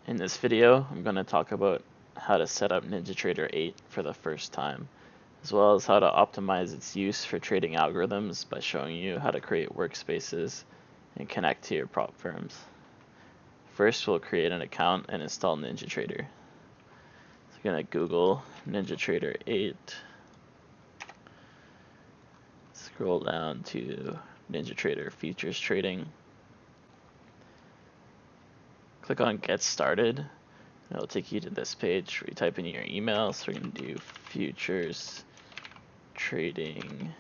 In this video, I'm going to talk about how to set up NinjaTrader 8 for the first time, as well as how to optimize its use for trading algorithms by showing you how to create workspaces and connect to your prop firms. First, we'll create an account and install NinjaTrader. So I'm going to Google NinjaTrader8, scroll down to NinjaTrader Futures Trading, click on Get Started. It'll take you to this page where you type in your email. So we're going to do futures trading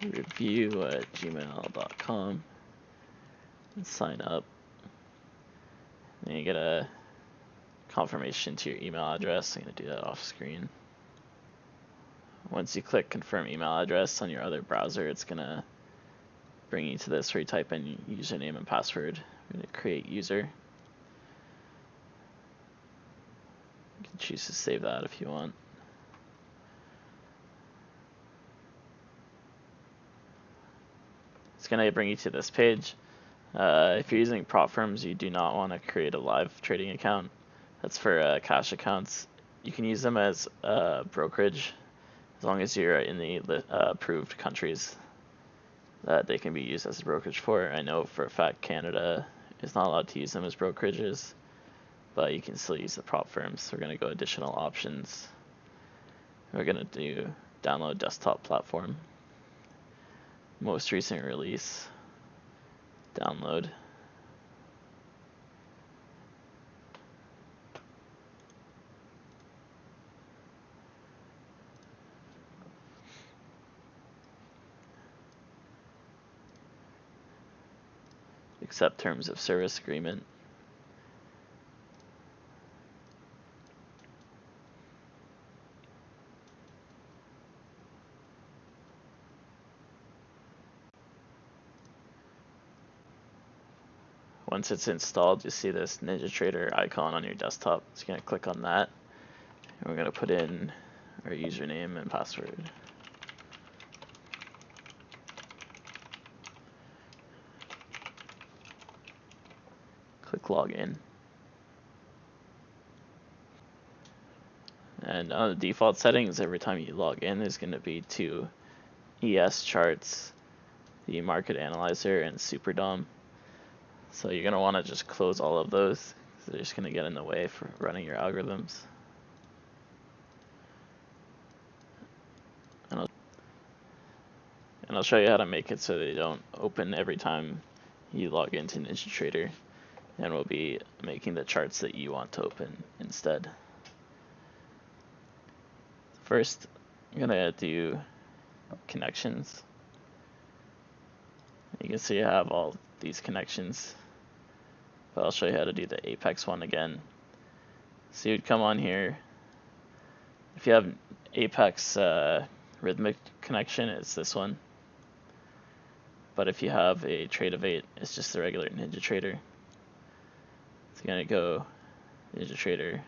review@gmail.com and sign up. Then you get a confirmation to your email address. I'm going to do that off screen. Once you click confirm email address on your other browser, it's going to bring you to this where you type in username and password. We're going to create user. You can choose to save that if you want. It's going to bring you to this page. If you're using prop firms, you do not want to create a live trading account. That's for cash accounts. You can use them as brokerage as long as you're in the approved countries that they can be used as a brokerage for. I know for a fact Canada is not allowed to use them as brokerages, but you can still use the prop firms. So we're going to go additional options. We're going to do download desktop platform, most recent release, download. Accept terms of service agreement. Once it's installed, you see this NinjaTrader icon on your desktop. So you're going to click on that, and we're going to put in our username and password. Click login. And on the default settings, every time you log in, there's going to be two ES charts, the market analyzer and SuperDOM. So you're going to want to just close all of those. They're just going to get in the way for running your algorithms. And I'll show you how to make it so they don't open every time you log into NinjaTrader. And we'll be making the charts that you want to open instead. First, I'm going to do connections. You can see I have all these connections, but I'll show you how to do the Apex one again. So you'd come on here. If you have Apex rhythmic connection, it's this one. But if you have a Trade8, it's just the regular NinjaTrader. So you're going to go NinjaTrader,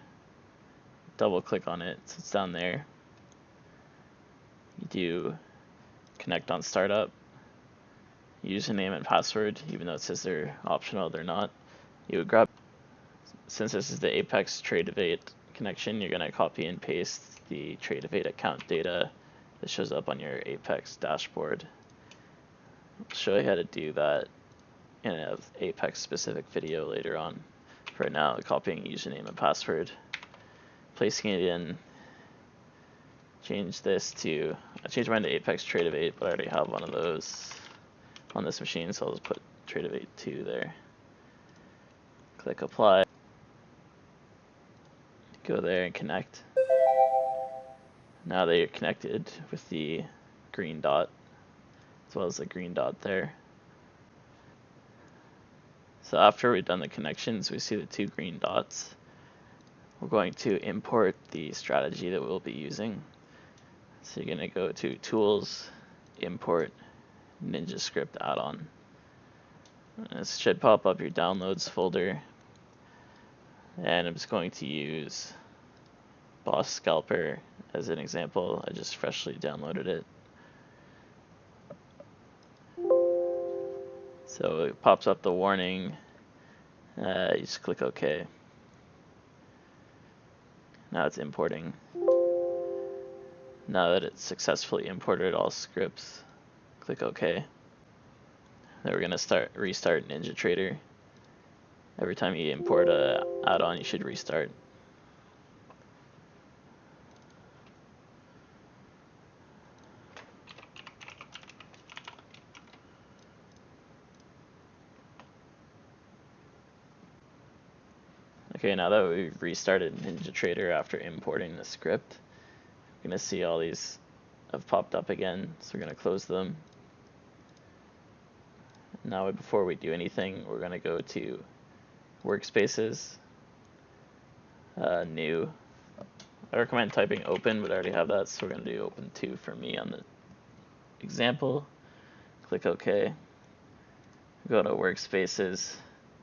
double click on it, so it's down there. You do connect on startup, username and password, even though it says they're optional, they're not. You would grab, since this is the Apex Trade8 connection, you're going to copy and paste the Trade8 account data that shows up on your Apex dashboard. I'll show you how to do that in an Apex specific video later on. For now, copying username and password, placing it in. Change this to, I changed mine to Apex Trade8, but I already have one of those on this machine, so I'll just put Trade8 2 there. Click apply. Go there and connect. Now that you're connected with the green dot, as well as the green dot there. So after we've done the connections, we see the two green dots. We're going to import the strategy that we'll be using. So you're going to go to Tools, Import, NinjaScript Add-on. This should pop up your Downloads folder. And I'm just going to use Boss Scalper as an example. I just freshly downloaded it. So it pops up the warning You just click OK. Now it's importing. Now that it's successfully imported all scripts, click OK. Then we're gonna restart NinjaTrader. Every time you import a add-on, you should restart. Okay, now that we've restarted NinjaTrader after importing the script, we're gonna see all these have popped up again, so we're gonna close them. Now before we do anything, we're gonna go to workspaces, new. I recommend typing open, but I already have that, so we're gonna do open 2 for me on the example. Click OK. Go to workspaces,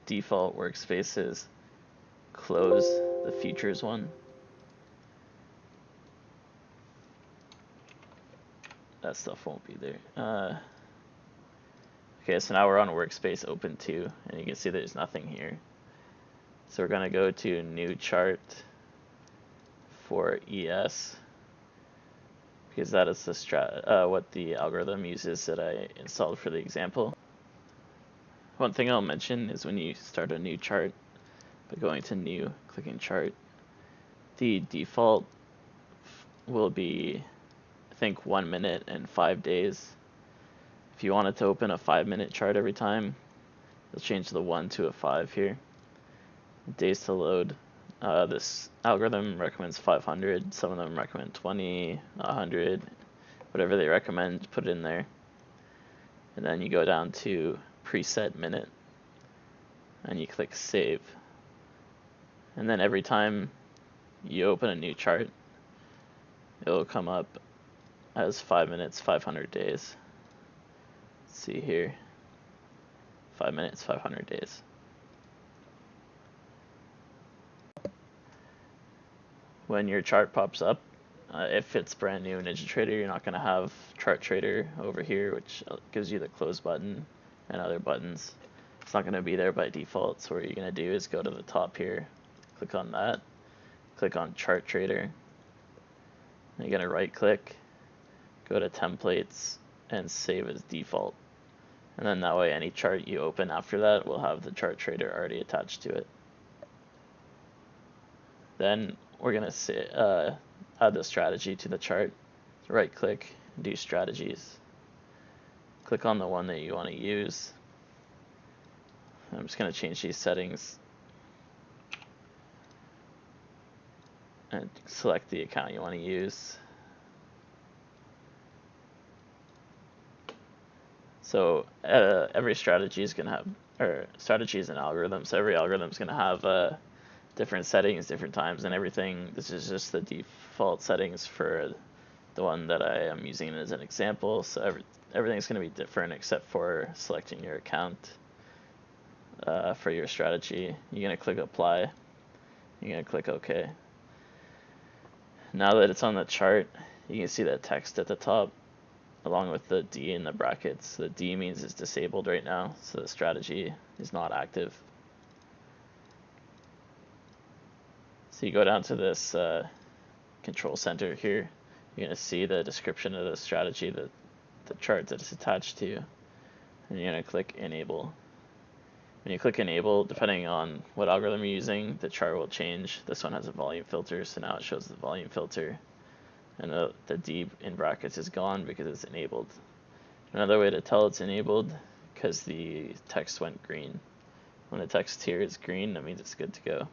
default workspaces, close the features one. That stuff won't be there. Okay, so now we're on workspace open 2, and you can see there's nothing here. So we're gonna go to new chart for ES, because that is the what the algorithm uses that I installed for the example. One thing I'll mention is when you start a new chart, by going to new, clicking chart, the default will be, I think, 1 minute and 5 days. If you wanted to open a 5-minute chart every time, you'll change the 1 to a 5 here. Days to load. This algorithm recommends 500. Some of them recommend 20, 100, whatever they recommend, put it in there. And then you go down to preset minute, and you click save. And then every time you open a new chart, it'll come up as 5 minutes, 500 days. Let's see here. 5 minutes, 500 days. When your chart pops up, if it's brand new in NinjaTrader, you're not going to have Chart Trader over here, which gives you the close button and other buttons. It's not going to be there by default, so what you're going to do is go to the top here, click on that, click on Chart Trader, and you're going to right click, go to templates, and save as default. And then that way any chart you open after that will have the Chart Trader already attached to it. Then we're going to add the strategy to the chart. So right click, do strategies. Click on the one that you want to use. I'm just going to change these settings and select the account you want to use. So every strategy is going to have, or strategy is an algorithm, so every algorithm is going to have different settings, different times, and everything. This is just the default settings for the one that I am using as an example. So everything's going to be different except for selecting your account for your strategy. You're going to click apply. You're going to click OK. Now that it's on the chart, you can see that text at the top along with the D in the brackets. The D means it's disabled right now, so the strategy is not active. So you go down to this control center here, you're going to see the description of the strategy, the chart that it's attached to, and you're going to click enable. When you click enable, depending on what algorithm you're using, the chart will change. This one has a volume filter, so now it shows the volume filter, and the D in brackets is gone because it's enabled. Another way to tell it's enabled, because the text went green. When the text here is green, that means it's good to go.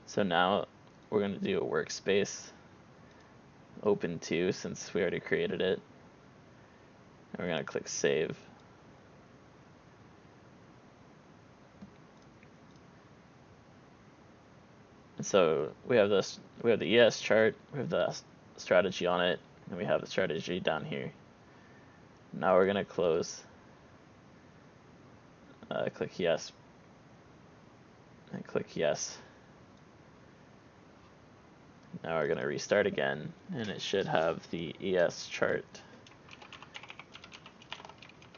So now we're going to do a workspace, open 2, since we already created it. And we're going to click save. And so we have the ES chart, we have the strategy on it, and we have the strategy down here. Now we're going to close. Click yes. And click yes. Now we're going to restart again, and it should have the ES chart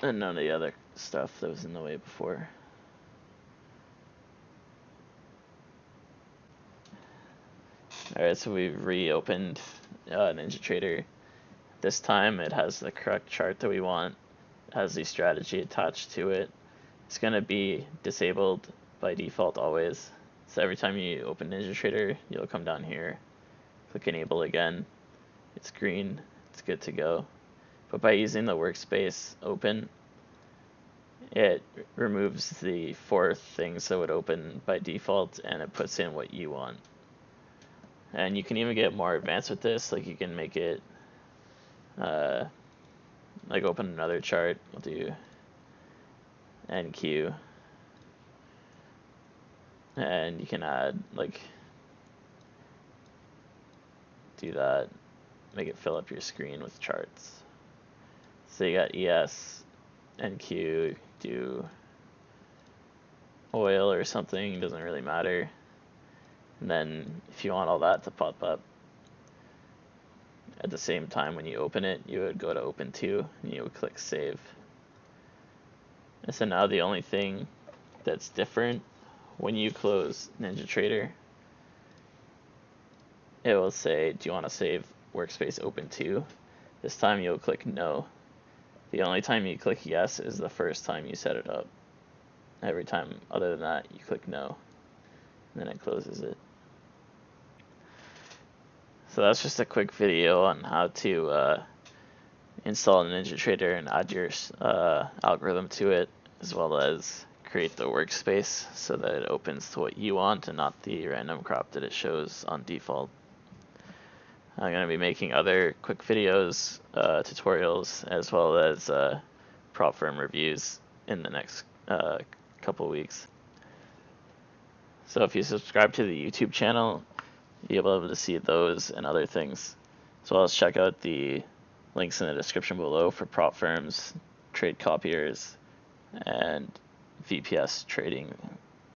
and none of the other stuff that was in the way before. Alright, so we've reopened NinjaTrader. This time it has the correct chart that we want. It has the strategy attached to it. It's going to be disabled by default always. So every time you open NinjaTrader, you'll come down here, click enable again. It's green, it's good to go. But by using the workspace open, it removes the 4 things that would open by default and it puts in what you want. And you can even get more advanced with this, like you can make it like open another chart. We'll do NQ, and you can add, like, do that, make it fill up your screen with charts. So you got ES, NQ, do oil or something, doesn't really matter. And then if you want all that to pop up at the same time when you open it, you would go to open to and you would click save. And so now the only thing that's different when you close NinjaTrader, it will say, do you want to save workspace open to? This time you'll click no. The only time you click yes is the first time you set it up. Every time other than that, you click no, and then it closes it. So that's just a quick video on how to install NinjaTrader and add your algorithm to it, as well as create the workspace so that it opens to what you want and not the random crop that it shows on default. I'm going to be making other quick videos, tutorials, as well as prop firm reviews in the next couple weeks. So if you subscribe to the YouTube channel, you'll be able to see those and other things, as well as check out the links in the description below for prop firms, trade copiers, and VPS trading